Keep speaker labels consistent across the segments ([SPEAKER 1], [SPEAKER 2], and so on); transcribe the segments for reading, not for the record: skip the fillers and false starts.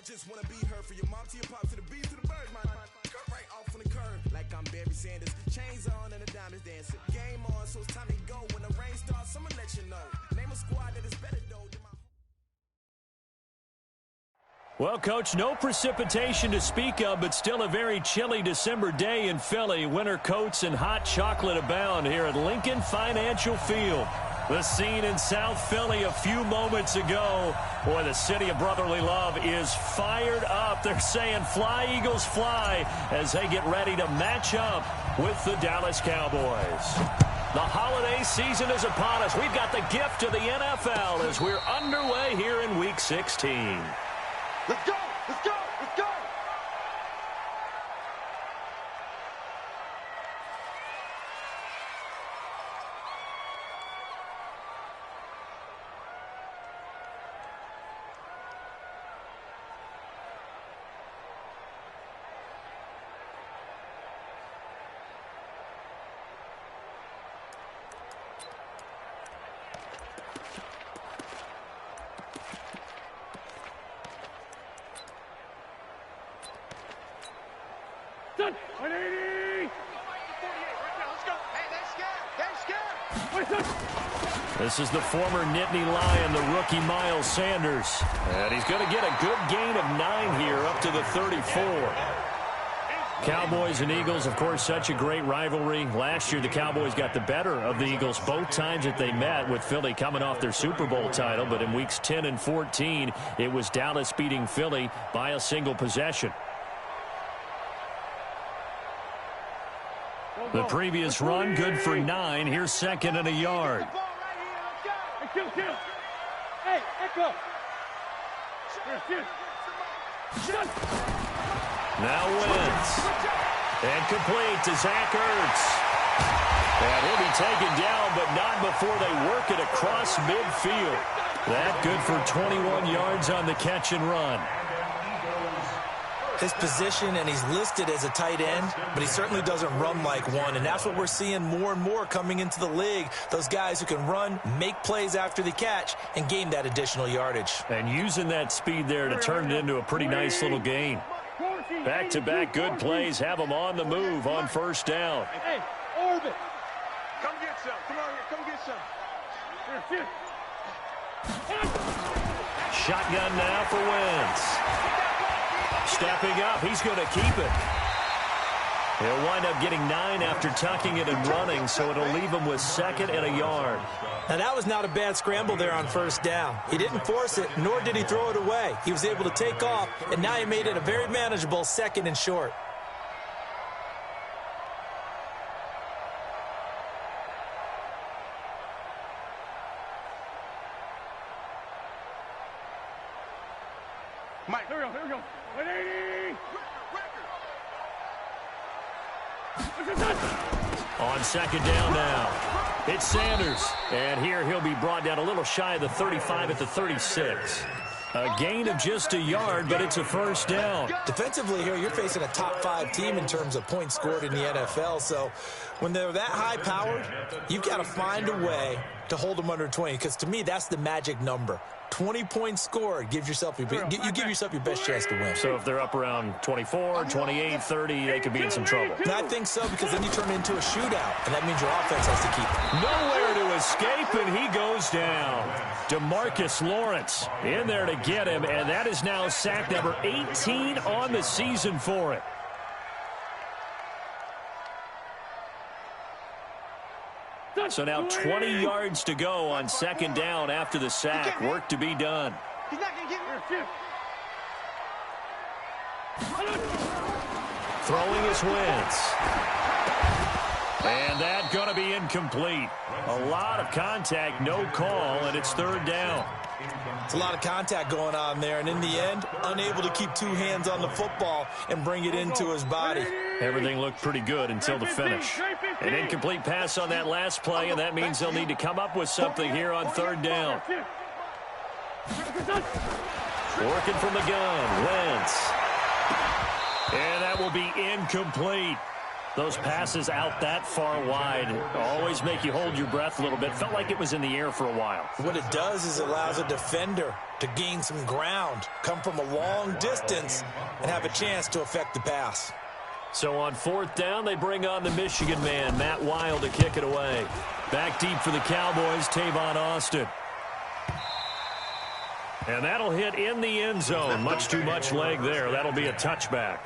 [SPEAKER 1] just wanna be her, for your mom to your pop to the beat to the bird, man. Cut right off on the curb, like I'm Barry Sanders. Chains on and the diamonds dancing. Game on, so it's time to go. When the rain starts, I'ma let you know. Name a squad that is better though than my.
[SPEAKER 2] Well, Coach, no precipitation to speak of, but still a very chilly December day in Philly. Winter coats and hot chocolate abound here at Lincoln Financial Field. The scene in South Philly a few moments ago. Boy, the city of brotherly love is fired up. They're saying, fly, Eagles, fly, as they get ready to match up with the Dallas Cowboys. The holiday season is upon us. We've got the gift of the NFL as we're underway here in Week 16.
[SPEAKER 3] Let's go! Let's go! Let's go!
[SPEAKER 4] Done. 180.
[SPEAKER 2] This is the former Nittany Lion, the rookie Miles Sanders. And he's going to get a good gain of 9 here up to the 34. Cowboys and Eagles, of course, such a great rivalry. Last year, the Cowboys got the better of the Eagles both times that they met, with Philly coming off their Super Bowl title. But in weeks 10 and 14, it was Dallas beating Philly by a single possession. The previous run, good for 9. Here's second and a yard.
[SPEAKER 4] Hey, Echo.
[SPEAKER 2] Now Wentz. And complete to Zach Ertz. And he'll be taken down, but not before they work it across midfield. That good for 21 yards on the catch and run.
[SPEAKER 5] His position, and he's listed as a tight end, but he certainly doesn't run like one, and that's what we're seeing more and more coming into the league. Those guys who can run, make plays after the catch, and gain that additional yardage.
[SPEAKER 2] And using that speed there to turn it into a pretty nice little gain. Back-to-back good plays have them on the move on first down.
[SPEAKER 4] Hey, Orbit.
[SPEAKER 3] Come get some. Come on here. Come get some.
[SPEAKER 2] Shotgun now for Wentz. Stepping up, he's going to keep it. He'll wind up getting 9 after tucking it and running, so it'll leave him with second and a yard.
[SPEAKER 5] Now, that was not a bad scramble there on first down. He didn't force it, nor did he throw it away. He was able to take off, and now he made it a very manageable second and short.
[SPEAKER 4] Mike, here we go. 180.
[SPEAKER 2] On second down now, it's Sanders. And here he'll be brought down a little shy of the 35 at the 36. A gain of just a yard, but it's a first down.
[SPEAKER 5] Defensively here, you're facing a top 5 team in terms of points scored in the NFL. So when they're that high-powered, you've got to find a way to hold them under 20, because to me, that's the magic number. 20 points scored, you give yourself your best chance to win.
[SPEAKER 2] So if they're up around 24, 28, 30, they could be in some trouble.
[SPEAKER 5] And I think so, because then you turn it into a shootout, and that means your offense has to keep it.
[SPEAKER 2] Nowhere to escape, and he goes down. DeMarcus Lawrence in there to get him, and that is now sack number 18 on the season for it. So now 20 yards to go on second down after the sack. Work to be done.
[SPEAKER 3] He's not going to get here.
[SPEAKER 2] Throwing his Wentz. And that's going to be incomplete. A lot of contact, no call, and it's third down.
[SPEAKER 5] It's a lot of contact going on there, and in the end, unable to keep 2 hands on the football and bring it into his body.
[SPEAKER 2] Everything looked pretty good until the finish. An incomplete pass on that last play, and that means they'll need to come up with something here on third down. Working from the gun, Wentz. And that will be incomplete. Those passes out that far wide always make you hold your breath a little bit. Felt like it was in the air for a while.
[SPEAKER 5] What it does is it allows a defender to gain some ground, come from a long distance, and have a chance to affect the pass.
[SPEAKER 2] So on 4th down, they bring on the Michigan man, Matt Wild, to kick it away. Back deep for the Cowboys, Tavon Austin. And that'll hit in the end zone. Much too much leg there. That'll be a touchback.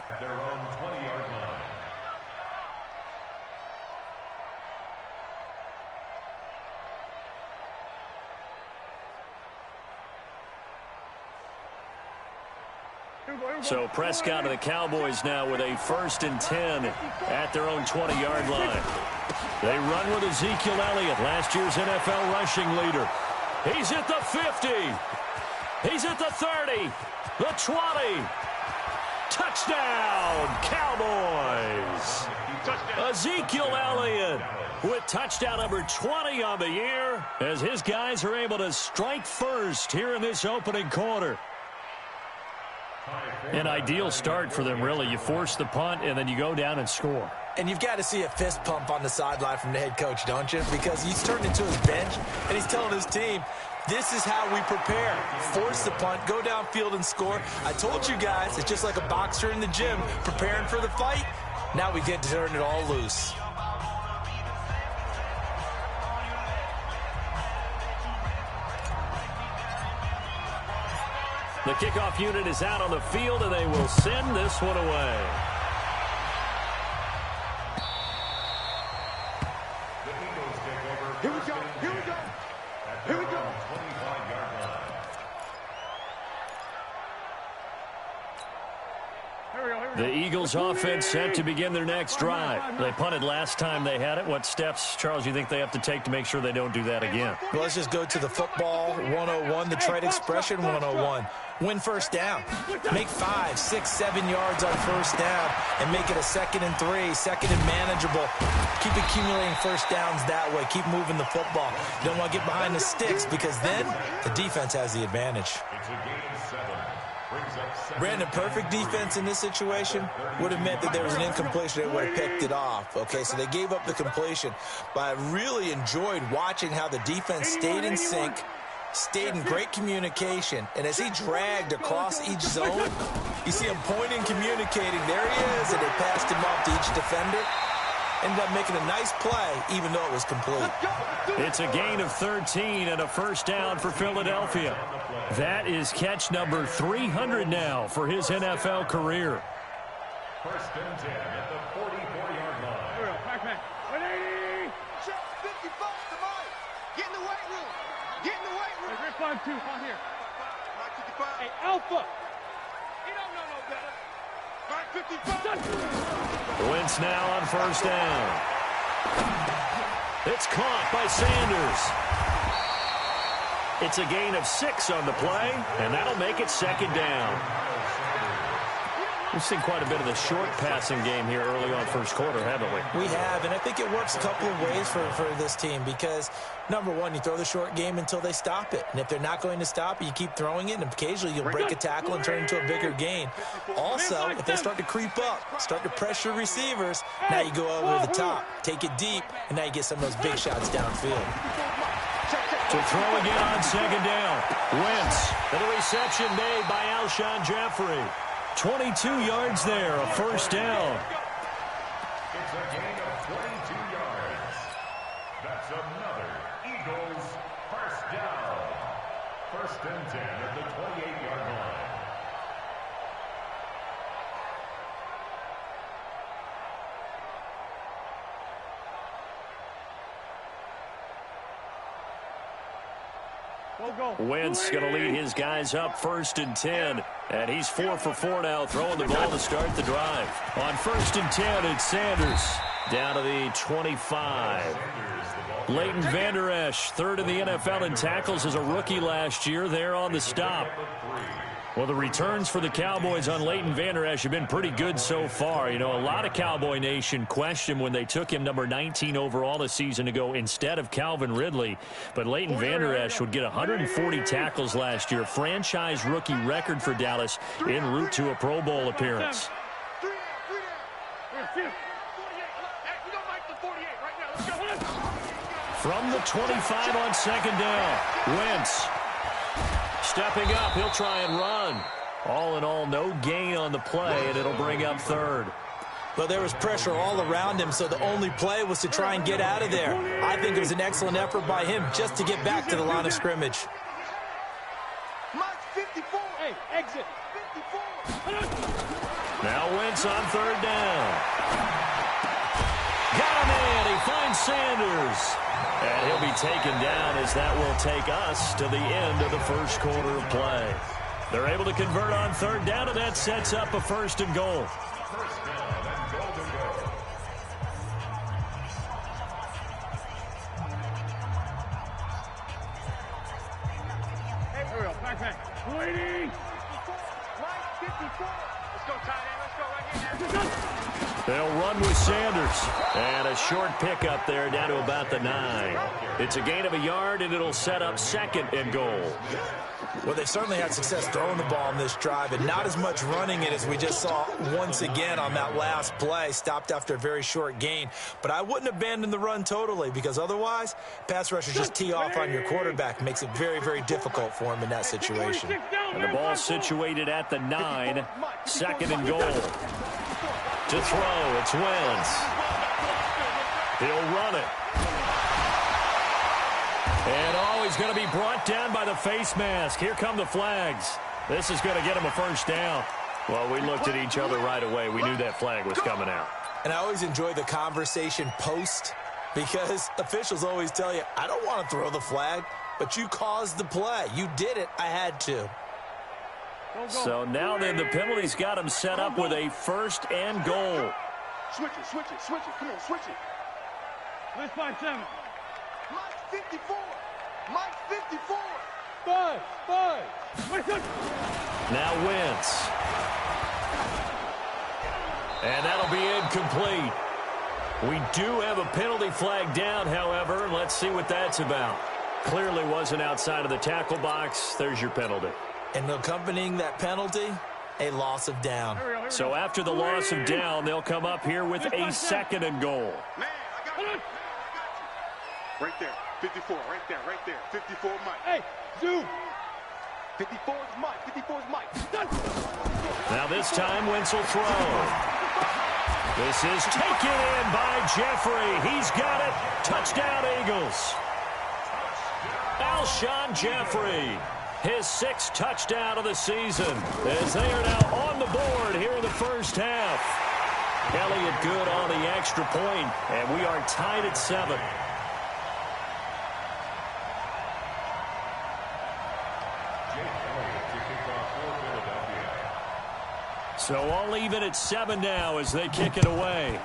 [SPEAKER 2] So Prescott and the Cowboys now with a 1st and 10 at their own 20-yard line. They run with Ezekiel Elliott, last year's NFL rushing leader. He's at the 50. He's at the 30. The 20. Touchdown, Cowboys. Ezekiel Elliott with touchdown number 20 on the year as his guys are able to strike first here in this opening quarter. An ideal start for them, really. You force the punt, and then you go down and score.
[SPEAKER 5] And you've got to see a fist pump on the sideline from the head coach, don't you? Because he's turned into his bench, and he's telling his team, this is how we prepare. Force the punt, go downfield and score. I told you guys, it's just like a boxer in the gym preparing for the fight. Now we get to turn it all loose.
[SPEAKER 2] The kickoff unit is out on the field, and they will send this one away.
[SPEAKER 3] Here we go. Here we go. Here we go.
[SPEAKER 2] The Eagles offense set to begin their next drive. They punted last time they had it. What steps, Charles, you think they have to take to make sure they don't do that again?
[SPEAKER 5] Well, let's just go to the football 101, the trade expression 101. Win 1st down. Make 5, 6, 7 yards on 1st down and make it a 2nd and 3, 2nd and manageable. Keep accumulating 1st downs that way. Keep moving the football. You don't want to get behind the sticks because then the defense has the advantage. Brandon, perfect defense in this situation would have meant that there was an incompletion. They would have picked it off. Okay, so they gave up the completion. But I really enjoyed watching how the defense stayed in sync, stayed in great communication. And as he dragged across each zone, you see him pointing, communicating. There he is, and they passed him off to each defender. Ended up making a nice play, even though it was complete.
[SPEAKER 2] It's a gain of 13 and a 1st down for Philadelphia. That is catch number 300 now for his NFL career.
[SPEAKER 6] 1st and 10 at the 44-yard line.
[SPEAKER 3] Back, 180.
[SPEAKER 1] Check 55 to Mike. Get in the weight room. Get in the weight room.
[SPEAKER 3] Hey, Rip 5-2, on here.
[SPEAKER 1] Mike 55.
[SPEAKER 3] Hey, Alpha.
[SPEAKER 1] He don't know no better. Mike 55.
[SPEAKER 2] Wentz now on 1st down. It's caught by Sanders. It's a gain of 6 on the play, and that'll make it 2nd down. We've seen quite a bit of the short passing game here early on 1st quarter, haven't we?
[SPEAKER 5] We have, and I think it works a couple of ways for this team because, number one, you throw the short game until they stop it. And if they're not going to stop it, you keep throwing it, and occasionally you'll break a tackle and turn it into a bigger gain. Also, if they start to creep up, start to pressure receivers, now you go over the top, take it deep, and now you get some of those big shots downfield.
[SPEAKER 2] To throw again on 2nd down. Wentz, and a reception made by Alshon Jeffrey. 22 yards there, a 1st down.
[SPEAKER 6] It's a gain of 22 yards. That's another Eagles 1st down. 1st and 10 at the 28-yard line.
[SPEAKER 2] Wentz going to lead his guys up 1st and 10. And he's 4 for 4 now, throwing the ball to start the drive. On 1st and 10, it's Sanders down to the 25. Leighton Vander Esch, 3rd in the NFL in tackles as a rookie last year. There on the stop. Well, the returns for the Cowboys on Leighton Vander Esch have been pretty good so far. You know, a lot of Cowboy Nation questioned when they took him number 19 overall a season ago instead of Calvin Ridley. But Leighton Vander Esch would get 140 tackles last year, franchise rookie record for Dallas, en route to a Pro Bowl appearance. From the 25 on second down, Wentz stepping up. He'll try and run. All in all, no gain on the play, and it'll bring up third.
[SPEAKER 5] Well, there was pressure all around him, so the only play was to try and get out of there. I think it was an excellent effort by him just to get back to the line of scrimmage.
[SPEAKER 4] Hey, exit. 54.
[SPEAKER 2] Now Wentz on third down. Got him in. He finds Sanders. And he'll be taken down as that will take us to the end of the first quarter of play. They're able to convert on third down, and that sets up a 1st and goal.
[SPEAKER 6] First down and goal to go.
[SPEAKER 3] Hey, here we go. Back. 280. Right, 54. Let's go, tight end. Let's go right here.
[SPEAKER 2] They'll run with Sanders. And a short pickup there down to about the 9. It's a gain of a yard, and it'll set up 2nd and goal.
[SPEAKER 5] Well, they certainly had success throwing the ball on this drive, and not as much running it as we just saw once again on that last play. Stopped after a very short gain. But I wouldn't abandon the run totally, because otherwise, pass rushers just tee off on your quarterback. Makes it very, very difficult for him in that situation.
[SPEAKER 2] And the ball situated at the 9. 2nd and goal. To throw, it's Wentz. He'll run it. And he's going to be brought down by the face mask. Here come the flags. This is going to get him a 1st down. Well, we looked at each other right away. We knew that flag was coming out.
[SPEAKER 5] And I always enjoy the conversation post, because officials always tell you, I don't want to throw the flag, but you caused the play. You did it. I had to.
[SPEAKER 2] So now then the penalty's got him set up with a 1st and goal.
[SPEAKER 3] Switch it. Come on, switch it. Let's 5-7. Mike 54. Mike 54. 5.
[SPEAKER 2] Now Wentz. And that'll be incomplete. We do have a penalty flag down, however. Let's see what that's about. Clearly wasn't outside of the tackle box. There's your penalty.
[SPEAKER 5] And accompanying that penalty, a loss of down.
[SPEAKER 2] So after the loss of down, they'll come up here with a 2nd and goal.
[SPEAKER 3] Man, I got you. Right there. 54, right there. 54 Mike. Hey, zoom. 54 is Mike. 54 is Mike.
[SPEAKER 2] Now this time, Wentz will throw. This is taken in by Jeffrey. He's got it. Touchdown, Eagles. Alshon Jeffrey, his 6th touchdown of the season, as they are now on the board here in the first half. Elliott good on the extra point, and we are tied at 7. So all even at 7 now as they kick it away.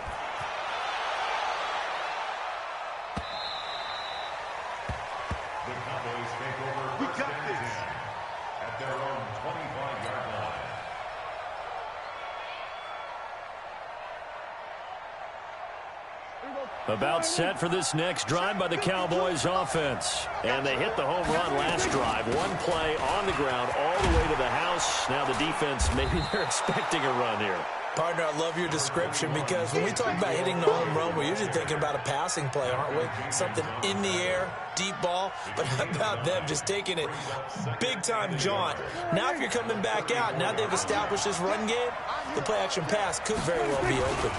[SPEAKER 6] The Cowboys take over
[SPEAKER 3] We got this.
[SPEAKER 6] at their own 25-yard line.
[SPEAKER 2] About set for this next drive by the Cowboys offense. And they hit the home run last drive. One play on the ground all the way to the house. Now the defense, maybe they're expecting a run here.
[SPEAKER 5] Partner, I love your description, because when we talk about hitting the home run, we're usually thinking about a passing play, aren't we? Something in the air, deep ball. But how about them just taking it big-time jaunt? Now if you're coming back out, now they've established this run game, the play-action pass could very well be open.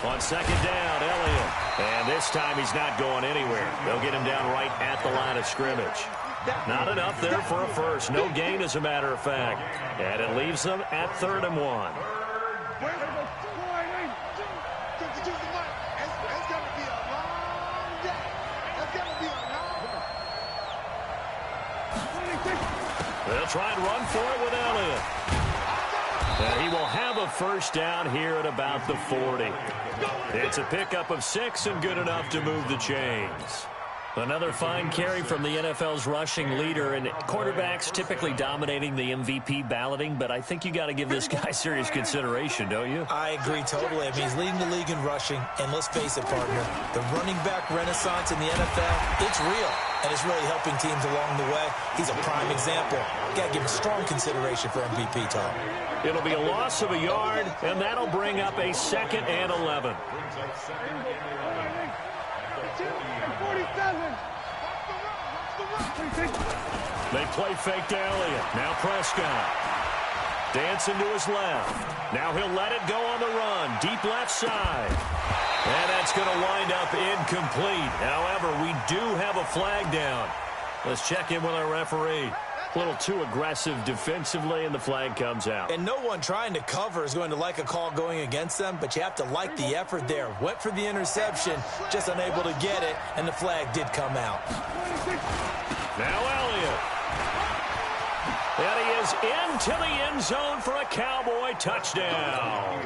[SPEAKER 2] On second down, Elliott. And this time he's not going anywhere. They'll get him down right at the line of scrimmage. Not enough there for a first. No gain, as a matter of fact. And it leaves them at 3rd and 1. They'll try and run for it with Elliott. And he will have a 1st down here at about the 40. It's a pickup of 6 and good enough to move the chains. Another fine carry from the NFL's rushing leader, and quarterbacks typically dominating the MVP balloting, but I think you got to give this guy serious consideration, don't you?
[SPEAKER 5] I agree totally. I mean, he's leading the league in rushing, and let's face it, partner, the running back renaissance in the NFL, it's real, and it's really helping teams along the way. He's a prime example. Got to give him strong consideration for MVP talk.
[SPEAKER 2] It'll be a loss of a yard, and that'll bring up a 2nd and 11. They play fake to Elliott. Now Prescott. Dancing to his left. Now he'll let it go on the run. Deep left side. And that's going to wind up incomplete. However, we do have a flag down. Let's check in with our referee. A little too aggressive defensively, and the flag comes out.
[SPEAKER 5] And no one trying to cover is going to like a call going against them, but you have to like the effort there. Went for the interception, just unable to get it, and the flag did come out.
[SPEAKER 2] Now Elliott. And he is into the end zone for a Cowboy touchdown.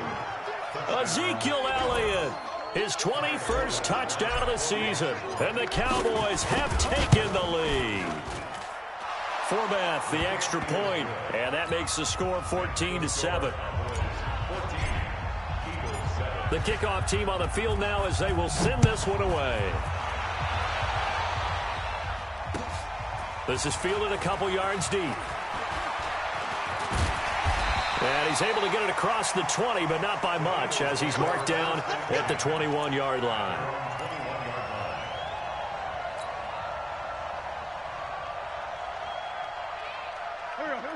[SPEAKER 2] Ezekiel Elliott, his 21st touchdown of the season, and the Cowboys have taken the lead. Forbath, the extra point, and that makes the score 14-7. The kickoff team on the field now as they will send this one away. This is fielded a couple yards deep. And he's able to get it across the 20, but not by much, as he's marked down at the 21-yard line.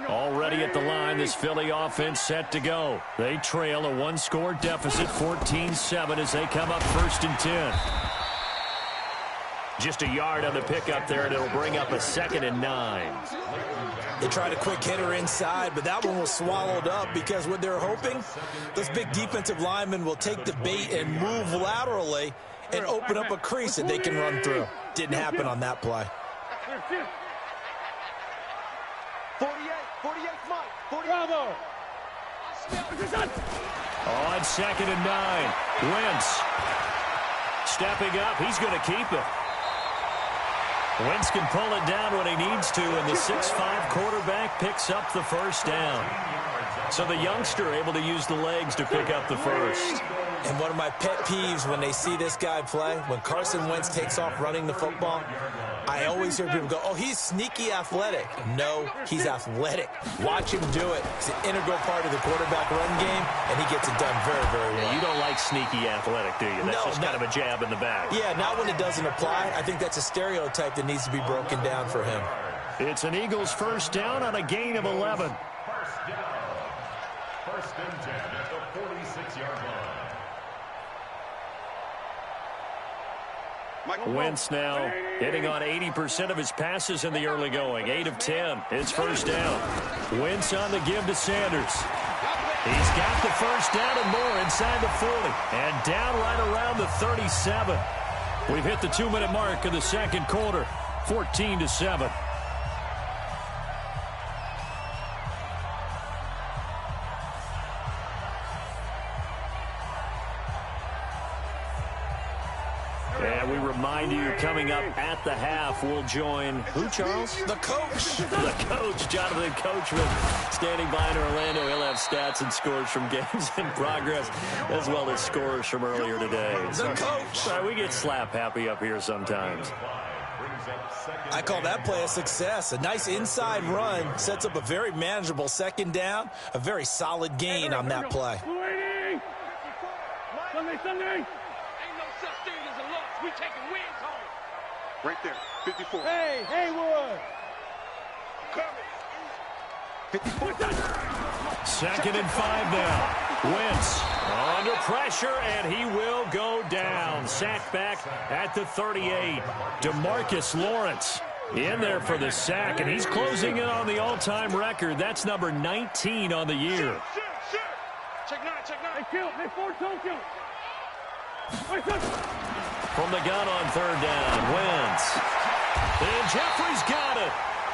[SPEAKER 2] Already at the line, this Philly offense set to go. They trail a one-score deficit, 14-7, as they come up 1st and 10. Just a yard on the pickup there, and it'll bring up a 2nd and 9.
[SPEAKER 5] They tried a quick hitter inside, but that one was swallowed up because what they're hoping, those big defensive linemen will take the bait and move laterally and open up a crease that they can run through. Didn't happen on that play.
[SPEAKER 4] 48, Mike. 40. Bravo.
[SPEAKER 2] On 2nd and 9, Wentz stepping up. He's going to keep it. Wentz can pull it down when he needs to, and the 6'5" quarterback picks up the first down. So the youngster able to use the legs to pick up the first.
[SPEAKER 5] And one of my pet peeves when they see this guy play, when Carson Wentz takes off running the football, I always hear people go, oh, he's sneaky athletic. No, he's athletic. Watch him do it. It's an integral part of the quarterback run game, and he gets it done very, very well.
[SPEAKER 2] You don't like sneaky athletic, do you? That's just kind of a jab in the back.
[SPEAKER 5] Yeah, not when it doesn't apply. I think that's a stereotype that needs to be broken down for him.
[SPEAKER 2] It's an Eagles first down on a gain of 11.
[SPEAKER 6] First down. 1st and 10 at the 46-yard line.
[SPEAKER 2] Wentz now hitting on 80% of his passes in the early going. 8 of 10. It's first down. Wentz on the give to Sanders. He's got the first down and more inside the 40. And down right around the 37. We've hit the 2-minute mark of the second quarter. 14-7. And we remind you, coming up at the half, we'll join who, Charles?
[SPEAKER 5] The coach.
[SPEAKER 2] The coach, Jonathan Coachman, standing by in Orlando. He'll have stats and scores from games in progress, as well as scores from earlier today.
[SPEAKER 5] The coach.
[SPEAKER 2] We get slap happy up here sometimes.
[SPEAKER 5] I call that play a success. A nice inside run sets up a very manageable second down. A very solid gain on that play.
[SPEAKER 4] Sunday. We taking wins home.
[SPEAKER 3] Right there, 54.
[SPEAKER 4] Hey, Haywood.
[SPEAKER 3] 54.
[SPEAKER 2] 2nd and 5 now. Wentz under pressure, and he will go down. Sacked back at the 38. DeMarcus Lawrence in there for the sack, and he's closing in on the all-time record. That's number 19 on the year.
[SPEAKER 4] Check 9. They kill. They force home kill.
[SPEAKER 2] From the gun on 3rd down, Wentz. And Jeffrey's got it.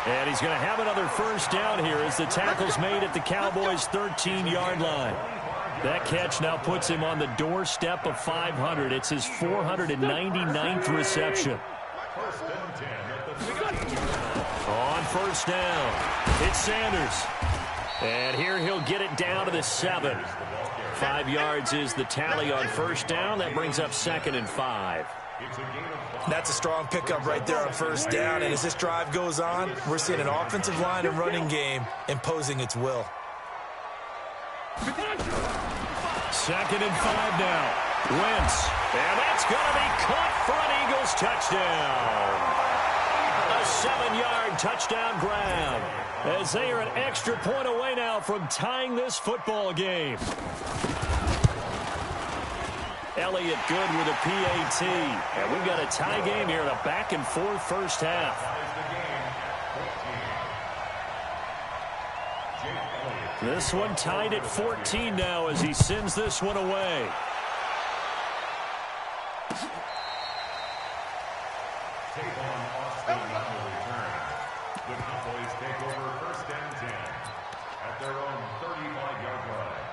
[SPEAKER 2] And he's going to have another first down here as the tackle's made at the Cowboys' 13-yard line. That catch now puts him on the doorstep of 500. It's his 499th reception. On 1st down, it's Sanders. And here he'll get it down to the 7. 5 yards is the tally on 1st down. That brings up 2nd and 5.
[SPEAKER 5] That's a strong pickup right there on 1st down. And as this drive goes on, we're seeing an offensive line and running game imposing its will.
[SPEAKER 2] 2nd and 5 now. Wentz. And that's going to be caught for an Eagles touchdown. A 7-yard touchdown grab. As they are an extra point away now from tying this football game. Elliott good with a PAT. And we've got a tie game here in a back-and-forth first half. This one tied at 14 now as he sends this one away.
[SPEAKER 6] The Cowboys take over first and 10 at their own 35-yard line.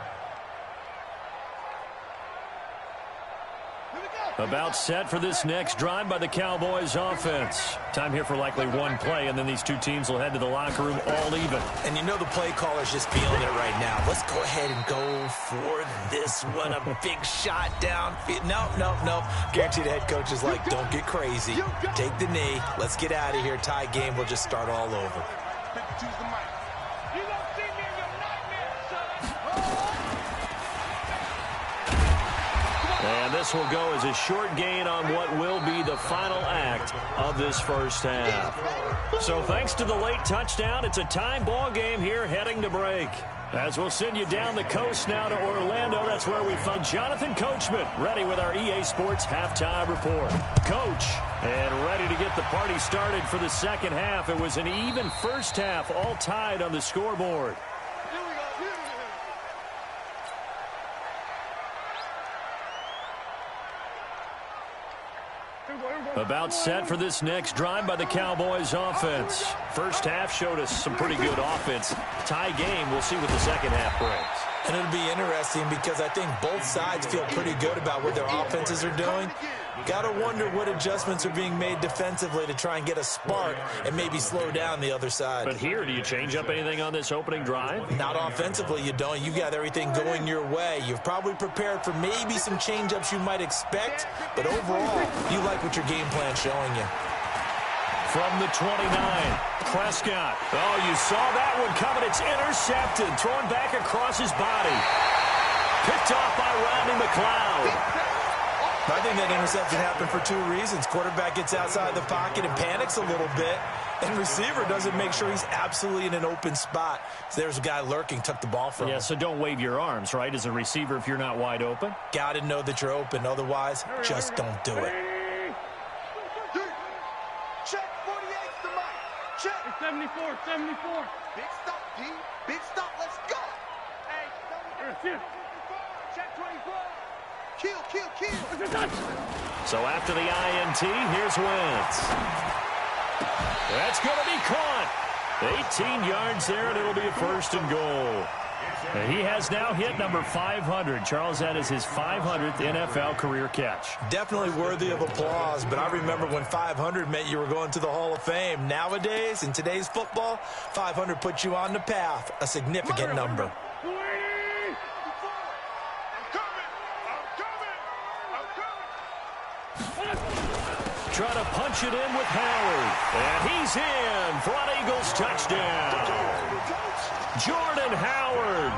[SPEAKER 2] About set for this next drive by the Cowboys offense. Time here for likely one play, and then these two teams will head to the locker room all even.
[SPEAKER 5] And you know the play caller's just feeling it right now. Let's go ahead and go for this one. A big shot down. No. Guaranteed the head coach is like, don't get crazy. Take the knee. Let's get out of here. Tie game. We'll just start all over.
[SPEAKER 2] And this will go as a short gain on what will be the final act of this first half. So thanks to the late touchdown, it's a tie ball game here heading to break. As we'll send you down the coast now to Orlando, that's where we find Jonathan Coachman, ready with our EA Sports halftime report. Coach, and ready to get the party started for the second half. It was an even first half, all tied on the scoreboard. About set for this next drive by the Cowboys offense. First half showed us some pretty good offense. Tie game, we'll see what the second half brings.
[SPEAKER 5] And it'll be interesting because I think both sides feel pretty good about what their offenses are doing. Got to wonder what adjustments are being made defensively to try and get a spark and maybe slow down the other side.
[SPEAKER 2] But here, do you change up anything on this opening drive?
[SPEAKER 5] Not offensively, you don't. You got everything going your way. You've probably prepared for maybe some change-ups you might expect, but overall, you like what your game plan's showing you.
[SPEAKER 2] From the 29, Prescott. Oh, you saw that one coming. It's intercepted, thrown back across his body. Picked off by Rodney McLeod.
[SPEAKER 5] I think that interception happened for two reasons. Quarterback gets outside the pocket and panics a little bit, and receiver doesn't make sure he's absolutely in an open spot. So there's a guy lurking, took the ball from him.
[SPEAKER 2] Yeah, so don't wave your arms, right, as a receiver if you're not wide open?
[SPEAKER 5] Got to know that you're open. Otherwise, just don't do it.
[SPEAKER 3] Check 48's the mic. Check.
[SPEAKER 4] 74, 74.
[SPEAKER 3] Big stop, D. Big stop. Let's go. Hey, check 24. Kill.
[SPEAKER 2] So after the INT, here's Wentz. That's going to be caught. 18 yards there, and it'll be a first and goal. And he has now hit number 500. Charles, that is his 500th NFL career catch.
[SPEAKER 5] Definitely worthy of applause, but I remember when 500 meant you were going to the Hall of Fame. Nowadays, in today's football, 500 puts you on the path, a significant number.
[SPEAKER 2] Trying to punch it in with Howard. And he's in for an Eagles touchdown. Jordan Howard,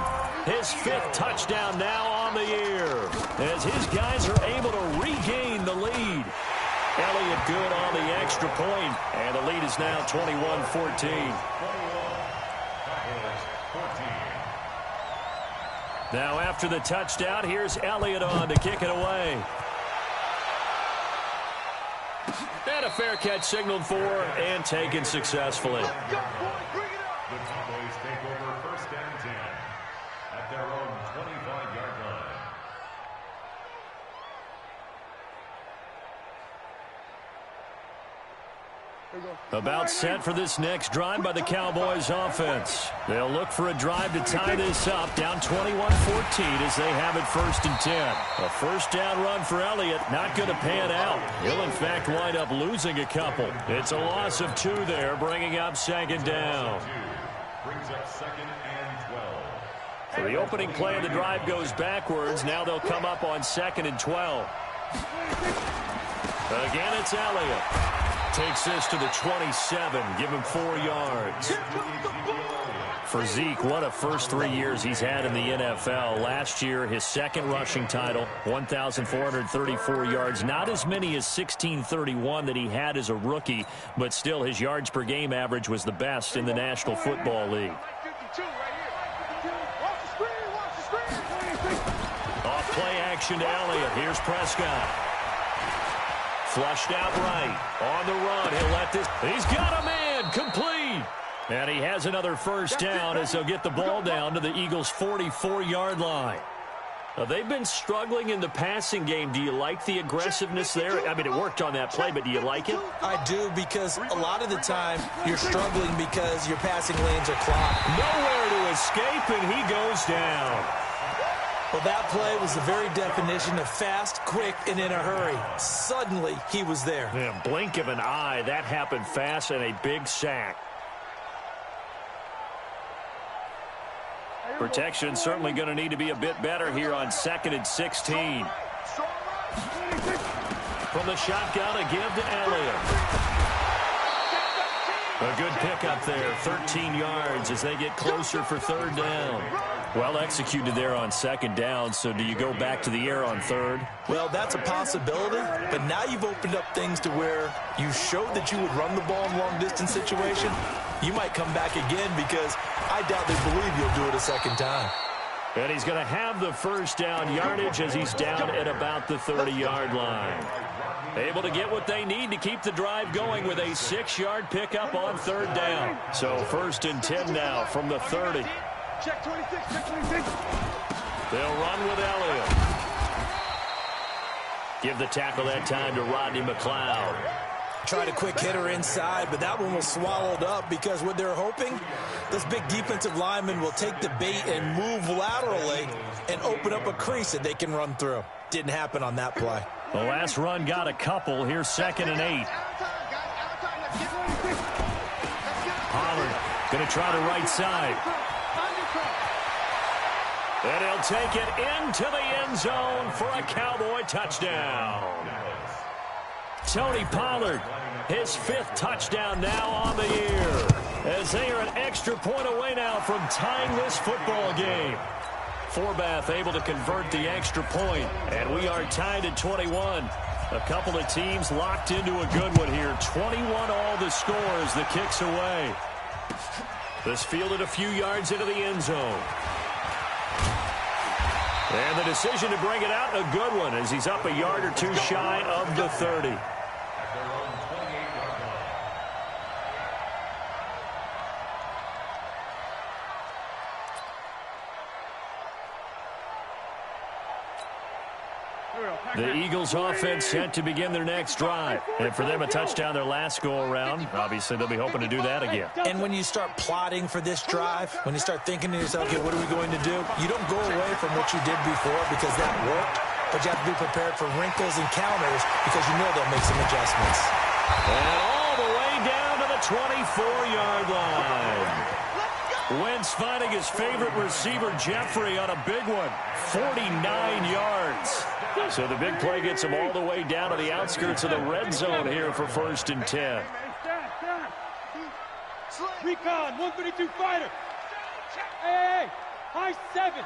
[SPEAKER 2] his 5th touchdown now on the year, as his guys are able to regain the lead. Elliott good on the extra point, and the lead is now 21-14. Now after the touchdown, here's Elliott on to kick it away. And a fair catch signaled for and taken successfully.
[SPEAKER 6] The Cowboys take over first and 10 at their own 25-yard line.
[SPEAKER 2] About set for this next drive by the Cowboys offense. They'll look for a drive to tie this up, down 21-14 as they have it first and 10. A first down run for Elliott, not going to pan out. He'll in fact wind up losing a couple. It's a loss of 2 there, bringing up second down.
[SPEAKER 6] Brings up second and 12.
[SPEAKER 2] So the opening play of the drive goes backwards. Now they'll come up on second and 12. Again, it's Elliott. Takes this to the 27, give him 4 yards. For Zeke, what a first 3 years he's had in the NFL. Last year, his second rushing title, 1,434 yards. Not as many as 1,631 that he had as a rookie, but still his yards per game average was the best in the National Football League. Off play action to Elliott. Here's Prescott. Flushed out right. On the run. He'll let this. He's got a man. Complete. And he has another first down as they'll get the ball down to the Eagles' 44-yard line. Now, they've been struggling in the passing game. Do you like the aggressiveness there? I mean, it worked on that play, but do you like it?
[SPEAKER 5] I do, because a lot of the time you're struggling because your passing lanes are clogged.
[SPEAKER 2] Nowhere to escape, and he goes down.
[SPEAKER 5] Well, that play was the very definition of fast, quick, and in a hurry. Suddenly, he was there.
[SPEAKER 2] Yeah, blink of an eye. That happened fast, and a big sack. Protection certainly going to need to be a bit better here on 2nd and 16. From the shotgun, a give to Elliott. A good pickup there, 13 yards as they get closer for 3rd down. Well executed there on 2nd down, so do you go back to the air on 3rd?
[SPEAKER 5] Well, that's a possibility, but now you've opened up things to where you showed that you would run the ball in long-distance situation. You might come back again because I doubt they believe you'll do it a 2nd time.
[SPEAKER 2] And he's going to have the first down yardage as he's down at about the 30-yard line. Able to get what they need to keep the drive going with a 6-yard pickup on 3rd down. So 1st and 10 now from the 30.
[SPEAKER 4] Check 26, check 26.
[SPEAKER 2] They'll run with Elliott. Give the tackle that time to Rodney McLeod.
[SPEAKER 5] Tried a quick hitter inside, but that one was swallowed up because what they're hoping, this big defensive lineman will take the bait and move laterally and open up a crease that they can run through. Didn't happen on that play.
[SPEAKER 2] The last run got a couple. Here's 2nd and 8. Pollard going to try the right side. And he'll take it into the end zone for a Cowboy touchdown. Tony Pollard, his 5th touchdown now on the year, as they are an extra point away now from tying this football game. Forbath able to convert the extra point, and we are tied at 21. A couple of teams locked into a good one here. 21 all the score as the kick's away. This fielded a few yards into the end zone. And the decision to bring it out, a good one, as he's up a yard or two shy of the 30. The Eagles offense set to begin their next drive. And for them, a touchdown their last go-around. Obviously, they'll be hoping to do that again.
[SPEAKER 5] And when you start plotting for this drive, when you start thinking to yourself, okay, what are we going to do? You don't go away from what you did before because that worked, but you have to be prepared for wrinkles and counters because you know they'll make some adjustments.
[SPEAKER 2] And all the way down to the 24-yard line. Wentz finding his favorite receiver, Jeffrey, on a big one. 49 yards. So the big play gets him all the way down to the outskirts of the red zone here for 1st and 10.
[SPEAKER 4] Recon, 132 fighter. Hey, high 7.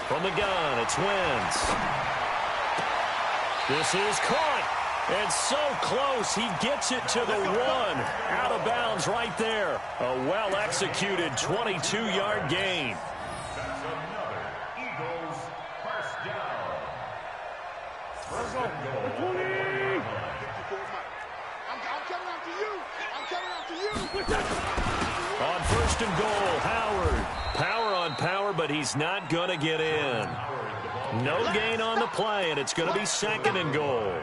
[SPEAKER 2] From the gun, it's Wentz. This is caught. And so close, he gets it to the 1. Out of bounds right there. A well-executed 22-yard gain.
[SPEAKER 6] That's another Eagles first down. First and goal.
[SPEAKER 4] 20.
[SPEAKER 3] I'm coming after you. I'm coming after you.
[SPEAKER 2] On 1st and goal, Howard. Power on power, but he's not going to get in. No gain on the play, and it's going to be 2nd and goal.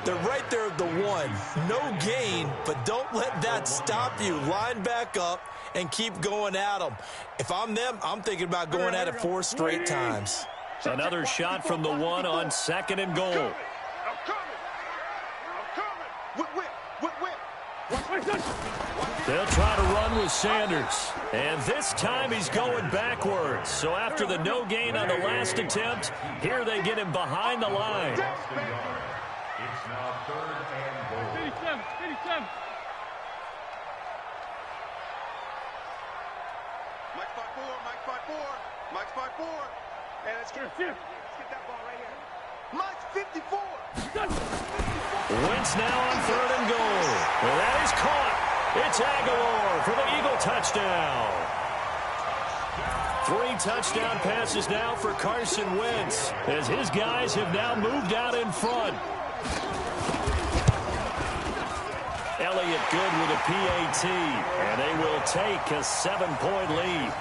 [SPEAKER 5] They're right there at the 1. No gain, but don't let that stop you. Line back up and keep going at them. If I'm them, I'm thinking about going at it 4 straight times.
[SPEAKER 2] Another shot from the 1 on 2nd and goal.
[SPEAKER 3] I'm coming. Whip.
[SPEAKER 2] They'll try to run with Sanders. And this time he's going backwards. So after the no gain on the last attempt, here they get him behind the line.
[SPEAKER 6] It's now 3rd and goal.
[SPEAKER 4] 57.
[SPEAKER 3] Mike's 5'4". And let's get that ball right here. Mike's 54.
[SPEAKER 2] Wentz now on 3rd and goal. And that is caught. It's Aguilar for the Eagle touchdown. 3 touchdown passes now for Carson Wentz as his guys have now moved out in front. Elliott good with a PAT, and they will take a 7-point lead.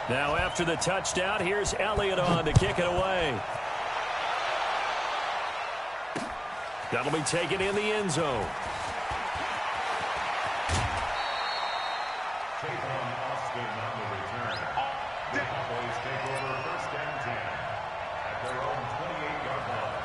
[SPEAKER 2] Now after the touchdown, here's Elliott on to kick it away. That'll be taken in the end zone.
[SPEAKER 6] The Cowboys take over 1st and 10 at their own 28-yard line.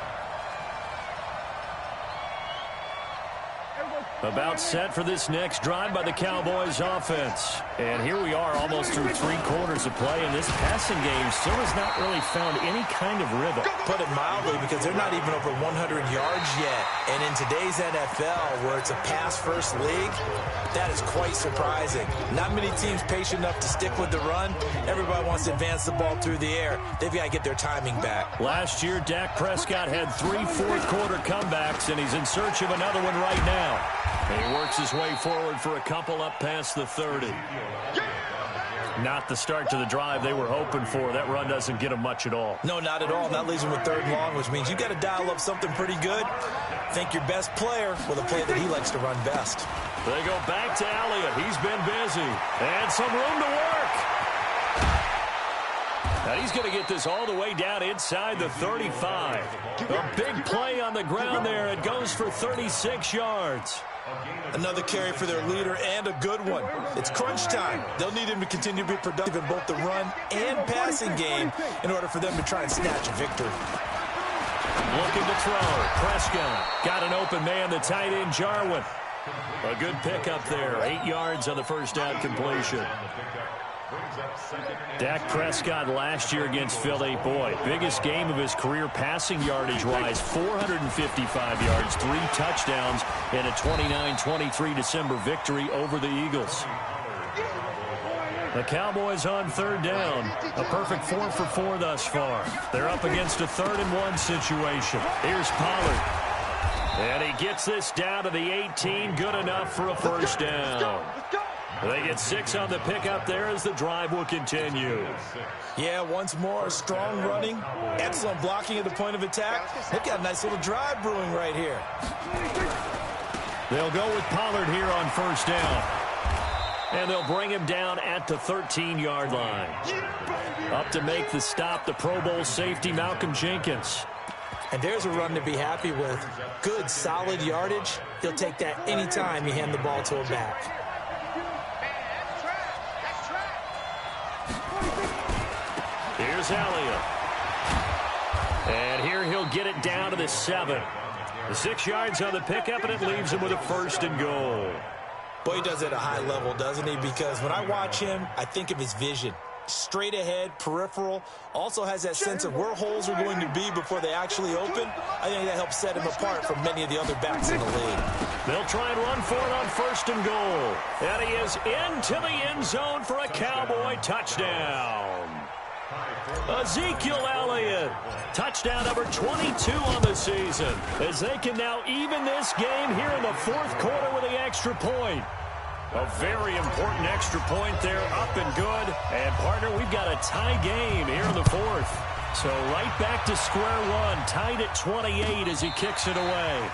[SPEAKER 2] About set for this next drive by the Cowboys offense. And here we are almost through 3 quarters of play, and this passing game still has not really found any kind of rhythm.
[SPEAKER 5] Put it mildly, because they're not even over 100 yards yet. And in today's NFL, where it's a pass-first league, that is quite surprising. Not many teams patient enough to stick with the run. Everybody wants to advance the ball through the air. They've got to get their timing back.
[SPEAKER 2] Last year, Dak Prescott had 3 fourth-quarter comebacks, and he's in search of another one right now. And he works his way forward for a couple up past the 30. Not the start to the drive they were hoping for. That run doesn't get them much at all.
[SPEAKER 5] No, not at all. That leaves them with 3rd and long, which means you got to dial up something pretty good. Think your best player with a play that he likes to run best.
[SPEAKER 2] They go back to Elliott. He's been busy. And some room to work. And he's going to get this all the way down inside the 35. A big play on the ground there. It goes for 36 yards.
[SPEAKER 5] Another carry for their leader, and a good one. It's crunch time. They'll need him to continue to be productive in both the run and passing game in order for them to try and snatch a victory.
[SPEAKER 2] Looking to throw. Prescott got an open man, the tight end Jarwin. A good pickup there. 8 yards on the first down completion. Dak Prescott last year against Philly, boy, biggest game of his career passing yardage-wise, 455 yards, 3 touchdowns, and a 29-23 December victory over the Eagles. The Cowboys on 3rd down, a perfect 4 for 4 thus far. They're up against a 3rd and 1 situation. Here's Pollard. And he gets this down to the 18, good enough for a first down. They get 6 on the pickup there as the drive will continue.
[SPEAKER 5] Yeah, once more, strong running, excellent blocking at the point of attack. They've got a nice little drive brewing right here.
[SPEAKER 2] They'll go with Pollard here on first down. And they'll bring him down at the 13-yard line. Up to make the stop, the Pro Bowl safety, Malcolm Jenkins.
[SPEAKER 5] And there's a run to be happy with. Good, solid yardage. He'll take that anytime you hand the ball to a back.
[SPEAKER 2] Here's Elliott. And here he'll get it down to the 7. The 6 yards on the pickup, and it leaves him with a 1st and goal.
[SPEAKER 5] Boy, he does it at a high level, doesn't he? Because when I watch him, I think of his vision. Straight ahead, peripheral, also has that sense of where holes are going to be before they actually open. I think that helps set him apart from many of the other backs in the league.
[SPEAKER 2] They'll try and run for it on 1st and goal. And he is into the end zone for a Cowboy touchdown. Ezekiel Elliott, touchdown number 22 on the season, as they can now even this game here in the 4th quarter with the extra point. A very important extra point there, up and good. And, partner, we've got a tie game here in the 4th. So right back to square one, tied at 28 as he kicks it away.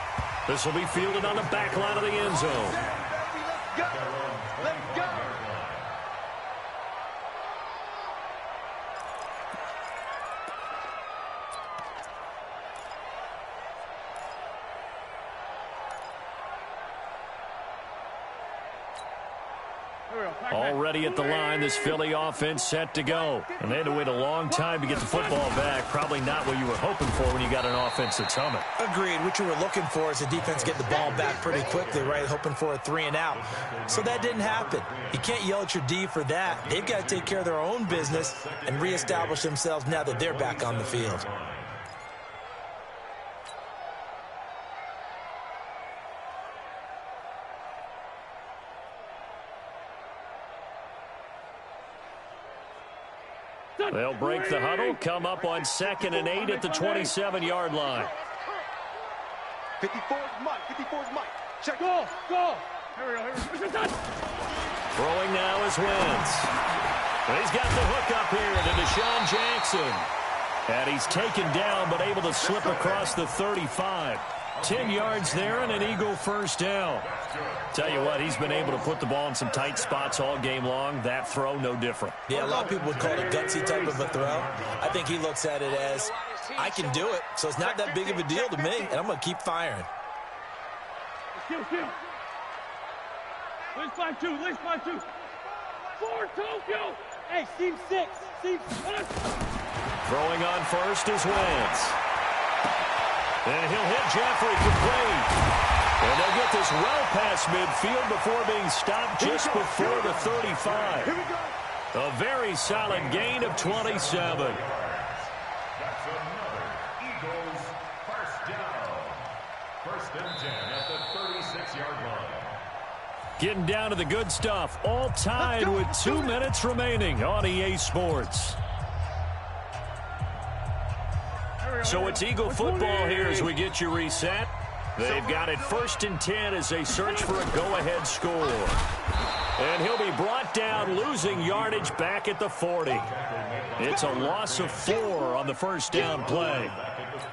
[SPEAKER 2] This will be fielded on the back line of the end zone. Already at the line, this Philly offense set to go. And they had to wait a long time to get the football back. Probably not what you were hoping for when you got an offense that's humming.
[SPEAKER 5] Agreed. What you were looking for is the defense get the ball back pretty quickly, right? Hoping for a 3 and out. So that didn't happen. You can't yell at your D for that. They've got to take care of their own business and reestablish themselves now that they're back on the field.
[SPEAKER 2] They'll break the huddle, come up on 2nd and 8 at the 27-yard line.
[SPEAKER 3] 54 is Mike. 54 is Mike. Check.
[SPEAKER 4] Go. Here we go.
[SPEAKER 2] Throwing now is Wentz. He's got the hook up here to Deshaun Jackson. And he's taken down but able to slip across the 35. 10 yards there and an Eagle first down. Tell you what, he's been able to put the ball in some tight spots all game long. That throw, no different.
[SPEAKER 5] Yeah, a lot of people would call it a gutsy type of a throw. I think he looks at it as, I can do it, so it's not that big of a deal to me, and I'm going to keep firing.
[SPEAKER 4] Kill. Least 5-2. 4-2, kill. Hey, seam 6.
[SPEAKER 2] Throwing on first is Wentz. And he'll hit Jeffrey complete. And they'll get this well past midfield before being stopped just before the 35. A very solid gain of 27.
[SPEAKER 6] That's another Eagles first down. 1st and 10 at the 36-yard line.
[SPEAKER 2] Getting down to the good stuff. All tied with 2 minutes remaining on EA Sports. So it's Eagle football here as we get you reset. They've got it 1st and 10 as they search for a go-ahead score. And he'll be brought down, losing yardage back at the 40. It's a loss of 4 on the first down play.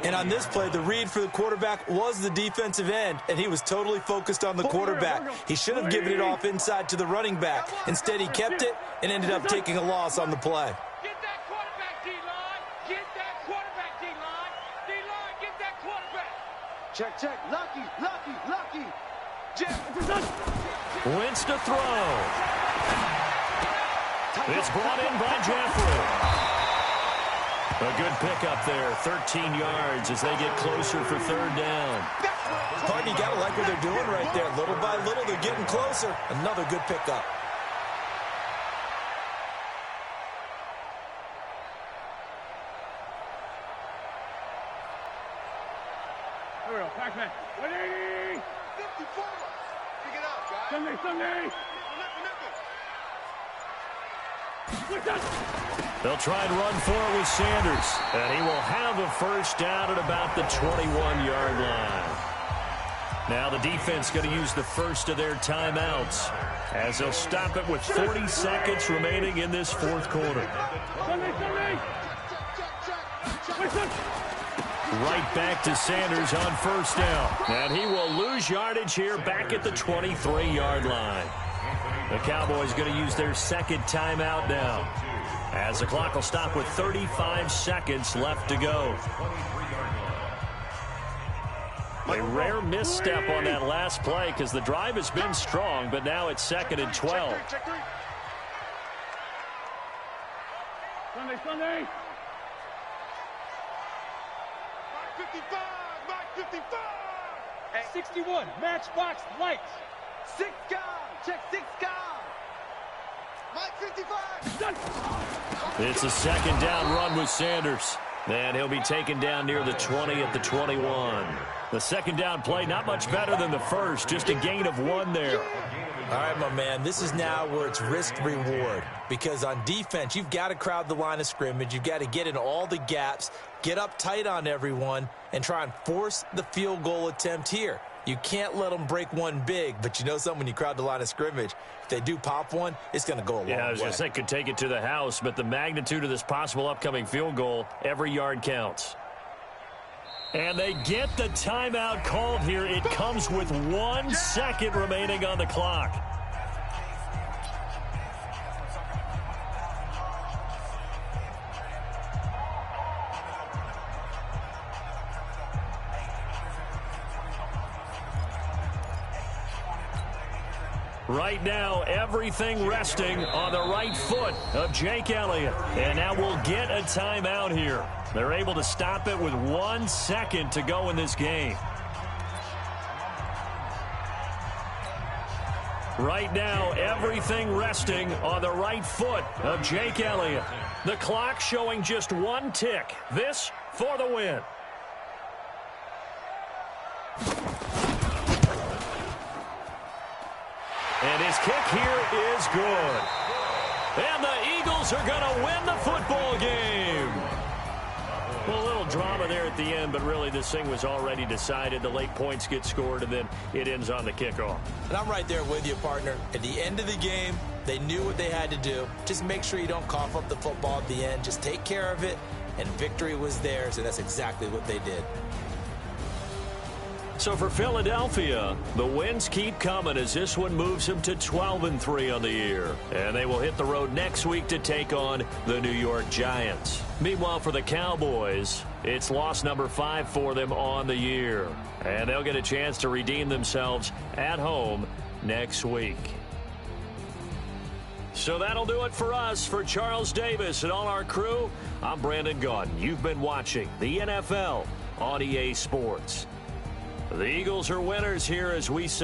[SPEAKER 5] And on this play, the read for the quarterback was the defensive end, and he was totally focused on the quarterback. He should have given it off inside to the running back. Instead, he kept it and ended up taking a loss on the play.
[SPEAKER 4] Get that quarterback, D-line. Get that quarterback, D-line. D-line, get that quarterback.
[SPEAKER 3] Check. Lucky.
[SPEAKER 2] Wentz to throw. It's brought in by Jeffrey. A good pickup there, 13 yards as they get closer for 3rd down.
[SPEAKER 5] Pardon, you got to like what they're doing right there. Little by little, they're getting closer. Another good pickup.
[SPEAKER 4] Here we go, Pac-Man. 180.
[SPEAKER 3] 54. Pick it up, guys.
[SPEAKER 4] Sunday.
[SPEAKER 2] They'll try and run for it with Sanders. And he will have a first down at about the 21-yard line. Now the defense going to use the first of their timeouts as they'll stop it with 40 seconds remaining in this 4th quarter. Right back to Sanders on first down. And he will lose yardage here back at the 23-yard line. The Cowboys going to use their 2nd timeout now, as the clock will stop with 35 seconds left to go. A rare misstep on that last play because the drive has been strong, but now it's 2nd and 12.
[SPEAKER 4] Sunday.
[SPEAKER 3] Mike 55.
[SPEAKER 4] 61, matchbox lights.
[SPEAKER 3] 6 guys. Check 6 guys. Mike 55.
[SPEAKER 2] It's a 2nd down run with Sanders. And he'll be taken down near the 20 at the 21. The 2nd down play, not much better than the first, just a gain of 1 there.
[SPEAKER 5] All right, my man, this is now where it's risk-reward. Because on defense, you've got to crowd the line of scrimmage. You've got to get in all the gaps, get up tight on everyone, and try and force the field goal attempt here. You can't let them break one big, but you know something, when you crowd the line of scrimmage, if they do pop one, it's going to go a long way.
[SPEAKER 2] Yeah, I was going to say, could take it to the house, but the magnitude of this possible upcoming field goal, every yard counts. And they get the timeout called here. It comes with 1 second remaining on the clock. Right now, everything resting on the right foot of Jake Elliott. And now we'll get a timeout here. They're able to stop it with 1 second to go in this game. Right now, everything resting on the right foot of Jake Elliott. The clock showing just 1 tick. This for the win. And his kick here is good. And the Eagles are going to win the football game. at the end, but really this thing was already decided. The late points get scored, and then it ends on the kickoff.
[SPEAKER 5] And I'm right there with you, partner. At the end of the game, they knew what they had to do. Just make sure you don't cough up the football at the end. Just take care of it, and victory was theirs, and that's exactly what they did.
[SPEAKER 2] So for Philadelphia, the wins keep coming as this one moves them to 12-3 on the year. And they will hit the road next week to take on the New York Giants. Meanwhile, for the Cowboys, it's loss number 5 for them on the year. And they'll get a chance to redeem themselves at home next week. So that'll do it for us. For Charles Davis and all our crew, I'm Brandon Gaudin. You've been watching the NFL on EA Sports. The Eagles are winners here as we say.